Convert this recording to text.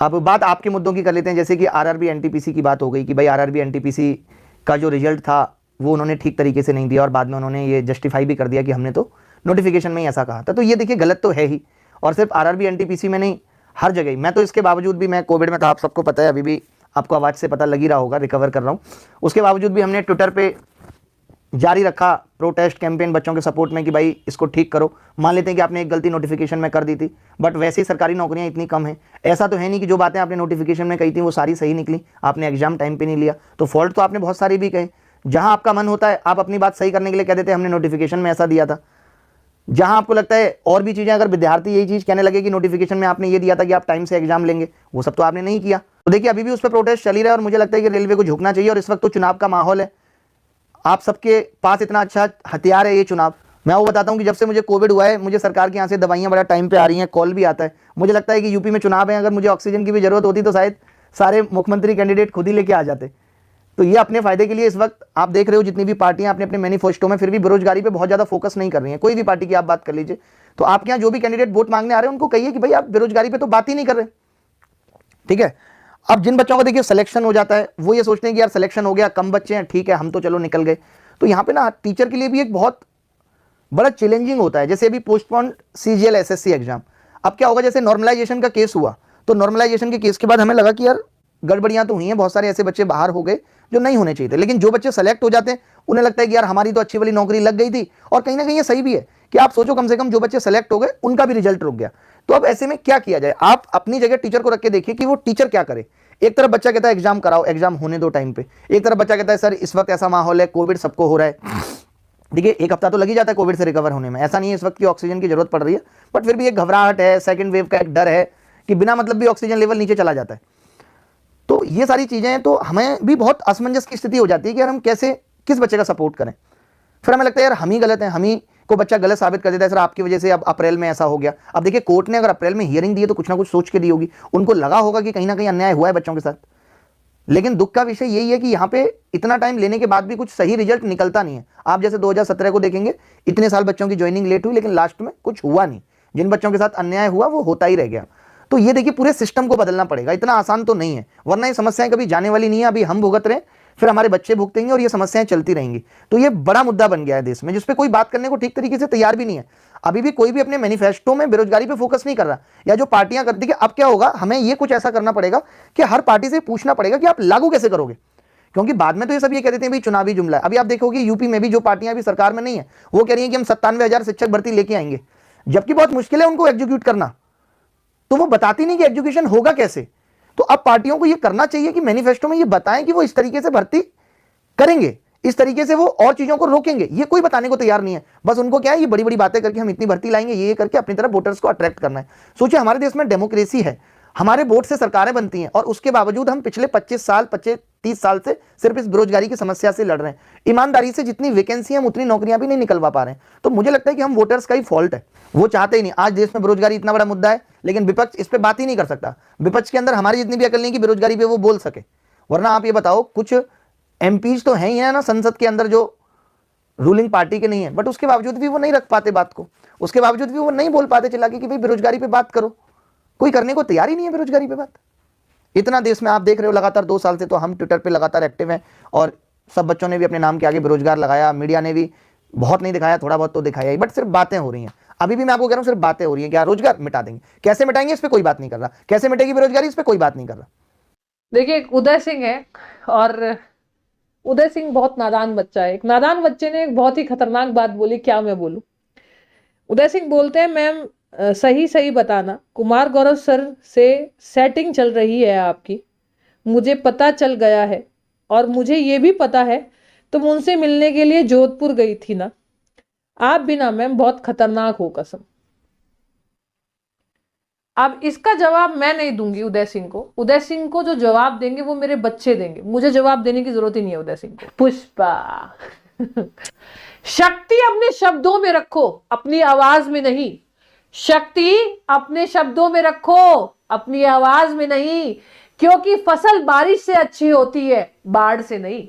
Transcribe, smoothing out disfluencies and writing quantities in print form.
अब बात आपके मुद्दों की कर लेते हैं, जैसे कि आरआरबी एनटीपीसी की बात हो गई कि भाई आरआरबी एनटीपीसी का जो रिजल्ट था वो उन्होंने ठीक तरीके से नहीं दिया, और बाद में उन्होंने ये जस्टिफाई भी कर दिया कि हमने तो नोटिफिकेशन में ही ऐसा कहा था। तो ये देखिए गलत तो है ही, और सिर्फ आरआरबी एनटीपीसी में नहीं, हर जगह। मैं तो इसके बावजूद भी, मैं कोविड में था, आप सबको पता है, अभी भी आपको आवाज़ से पता लग ही रहा होगा, रिकवर कर रहा हूँ, उसके बावजूद भी हमने ट्विटर पे जारी रखा प्रोटेस्ट कैंपेन बच्चों के सपोर्ट में कि भाई इसको ठीक करो। मान लेते हैं कि आपने एक गलती नोटिफिकेशन में कर दी थी, बट वैसे ही सरकारी नौकरियां इतनी कम हैं, ऐसा तो है नहीं कि जो बातें आपने नोटिफिकेशन में कही थी वो सारी सही निकली, आपने एग्जाम टाइम पे नहीं लिया, तो फॉल्ट तो आपने बहुत सारी भी कहे। जहां आपका मन होता है आप अपनी बात सही करने के लिए कह देते हैं हमने नोटिफिकेशन में ऐसा दिया था। जहां आपको लगता है और भी चीजें, अगर विद्यार्थी यही चीज कहने लगे कि नोटिफिकेशन में आपने ये दिया था कि आप टाइम से एग्जाम लेंगे, वो सब तो आपने नहीं किया। तो देखिए अभी भी उस पर प्रोटेस्ट चल ही रहा है, और मुझे लगता है कि रेलवे को झुकना चाहिए। और इस वक्त तो चुनाव का माहौल है, आप सबके पास इतना अच्छा हथियार है ये चुनाव। मैं वो बताता हूँ कि जब से मुझे कोविड हुआ है, मुझे सरकार के यहाँ से दवाइयाँ बड़ा टाइम पे आ रही हैं, कॉल भी आता है। मुझे लगता है कि यूपी में चुनाव है, अगर मुझे ऑक्सीजन की भी जरूरत होती तो शायद सारे मुख्यमंत्री कैंडिडेट खुद ही लेके आ जाते। तो ये अपने फायदे के लिए इस वक्त आप देख रहे हो जितनी भी पार्टियां अपने अपने मैनिफेस्टो में फिर भी बेरोजगारी पे बहुत ज्यादा फोकस नहीं कर रही हैं। कोई भी पार्टी की आप बात कर लीजिए, तो आपके यहाँ जो भी कैंडिडेट वोट मांगने आ रहे हैं उनको कहिए कि भाई आप बेरोजगारी पे तो बात ही नहीं कर रहे, ठीक है। अब जिन बच्चों को देखिए सिलेक्शन हो जाता है, वो ये सोचते हैं कि यार सिलेक्शन हो गया, कम बच्चे हैं, ठीक है हम तो चलो निकल गए। तो यहाँ पे ना टीचर के लिए भी एक बहुत बड़ा चैलेंजिंग होता है। जैसे अभी पोस्टपोन सीजीएल एसएससी एग्जाम, अब क्या होगा, जैसे नॉर्मलाइजेशन का केस हुआ, तो नॉर्मलाइजेशन के केस के बाद हमें लगा कि यार गड़बड़ियां तो हुई हैं, बहुत सारे ऐसे बच्चे बाहर हो गए जो नहीं होने चाहिए थे। लेकिन जो बच्चे सेलेक्ट हो जाते हैं उन्हें लगता है कि यार हमारी तो अच्छी वाली नौकरी लग गई थी। और कहीं ना कहीं ये सही भी है कि आप सोचो कम से कम जो बच्चे सेलेक्ट हो गए उनका भी रिजल्ट रुक गया। तो अब ऐसे में क्या किया जाए, आप अपनी जगह टीचर को रख के देखिए कि वो टीचर क्या करे। एक तरफ बच्चा कहता है एग्जाम कराओ, एग्जाम होने दो टाइम पे, एक तरफ बच्चा कहता है सर इस वक्त ऐसा माहौल है, कोविड सबको हो रहा है। देखिए एक हफ्ता तो लग ही जाता है कोविड से रिकवर होने में, ऐसा नहीं है इस वक्त की ऑक्सीजन की जरूरत पड़ रही है, बट फिर भी एक घबराहट है, सेकंड वेव का एक डर है कि बिना मतलब भी ऑक्सीजन लेवल नीचे चला जाता है। तो ये सारी चीजें, तो हमें भी बहुत असमंजस की स्थिति हो जाती है कि यार हम कैसे किस बच्चे का सपोर्ट करें। फिर हमें लगता है यार हम ही गलत हैं, हम ही को बच्चा गलत साबित कर देता है, सर आपकी वजह से अब अप्रैल में ऐसा हो गया। अब देखिए कोर्ट ने अगर अप्रैल में हियरिंग दी है तो कुछ ना कुछ सोच के दी होगी, उनको लगा होगा कि कहीं ना कहीं अन्याय हुआ है बच्चों के साथ। लेकिन दुख का विषय यही है कि यहाँ पे इतना टाइम लेने के बाद भी कुछ सही रिजल्ट निकलता नहीं है। आप जैसे 2017 को देखेंगे, इतने साल बच्चों की ज्वाइनिंग लेट हुई लेकिन लास्ट में कुछ हुआ नहीं, जिन बच्चों के साथ अन्याय हुआ वो होता ही रह गया। तो ये देखिए पूरे सिस्टम को बदलना पड़ेगा, इतना आसान तो नहीं है, वरना ये समस्याएं कभी जाने वाली नहीं है। अभी हम भुगत रहे हैं, फिर हमारे बच्चे भुगतेंगे और ये समस्याएं चलती रहेंगी। तो ये बड़ा मुद्दा बन गया है देश में, जिसपे कोई बात करने को ठीक तरीके से तैयार भी नहीं है। अभी भी कोई भी अपने मैनिफेस्टो में बेरोजगारी पे फोकस नहीं कर रहा, या जो पार्टियां करती है। अब क्या होगा, हमें ये कुछ ऐसा करना पड़ेगा कि हर पार्टी से पूछना पड़ेगा कि आप लागू कैसे करोगे, क्योंकि बाद में तो ये सब ये कह देते हैं भाई चुनावी जुमला है। अभी आप देखोगे यूपी में भी जो पार्टियां भी सरकार में नहीं है वो कह रही है कि हम 97,000 शिक्षक भर्ती लेके आएंगे, जबकि बहुत मुश्किल है उनको एग्जीक्यूट करना। तो वो बताती नहीं कि एजुकेशन होगा कैसे। तो अब पार्टियों को ये करना चाहिए कि मैनिफेस्टो में ये बताएं कि वो इस तरीके से भर्ती करेंगे, इस तरीके से वो और चीजों को रोकेंगे। ये कोई बताने को तैयार नहीं है, बस उनको क्या है, ये बड़ी बड़ी बातें करके हम इतनी भर्ती लाएंगे, ये करके अपनी तरफ वोटर्स को अट्रैक्ट करना है। सोचिए हमारे देश में डेमोक्रेसी है, हमारे वोट से सरकारें बनती हैं, और उसके बावजूद हम पिछले 30 साल से सिर्फ इस बेरोजगारी की समस्या से लड़ रहे हैं। ईमानदारी से जितनी वैकेंसी हम उतनी नौकरियां भी नहीं निकलवा पा रहे हैं। तो मुझे लगता है कि हम वोटर्स का ही फॉल्ट है, वो चाहते ही नहीं। आज देश में बेरोजगारी इतना बड़ा मुद्दा है, लेकिन विपक्ष इस पर बात ही नहीं कर सकता। विपक्ष के अंदर हमारी जितनी भी अकल नहीं कि बेरोजगारी पे वो बोल सके। वरना आप ये बताओ, कुछ एमपीज तो हैं ही है ना संसद के अंदर जो रूलिंग पार्टी के नहीं है, बट उसके बावजूद भी वो नहीं रख पाते बात को, उसके बावजूद भी वो नहीं बोल पाते चिल्ला के कि भाई बेरोजगारी पे बात करो। कोई करने को तैयार ही नहीं है बेरोजगारी पे बात। इतना देश में आप देख रहे हो लगातार 2 साल से तो हम ट्विटर पे लगातार एक्टिव हैं, और सब बच्चों ने भी अपने नाम के आगे बेरोजगार लगाया, मीडिया ने भी बहुत नहीं दिखाया, थोड़ा बहुत तो दिखाया ही, बट सिर्फ बातें हो रही हैं। अभी भी मैं आपको कह रहा हूं सिर्फ बातें हो रही हैं। क्या रोजगार मिटा देंगे, कैसे मिटाएंगे इस पे कोई बात नहीं कर रहा, कैसे मिटेगी बेरोजगारी इस पे कोई बात नहीं कर रहा। देखिए उदय सिंह है, और उदय सिंह बहुत नादान बच्चा है। एक नादान बच्चे ने एक बहुत ही खतरनाक बात बोली, क्या मैं बोलूं। उदय सिंह बोलते हैं, मैम सही सही बताना, कुमार गौरव सर से सेटिंग चल रही है आपकी, मुझे पता चल गया है, और मुझे ये भी पता है तुम उनसे मिलने के लिए जोधपुर गई थी ना। आप भी ना मैम बहुत खतरनाक हो कसम। अब इसका जवाब मैं नहीं दूंगी उदय सिंह को। उदय सिंह को जो जवाब देंगे वो मेरे बच्चे देंगे, मुझे जवाब देने की जरूरत ही नहीं है उदय सिंह को। पुष्पा शक्ति अपने शब्दों में रखो, अपनी आवाज में नहीं। शक्ति अपने शब्दों में रखो, अपनी आवाज में नहीं, क्योंकि फसल बारिश से अच्छी होती है, बाढ़ से नहीं।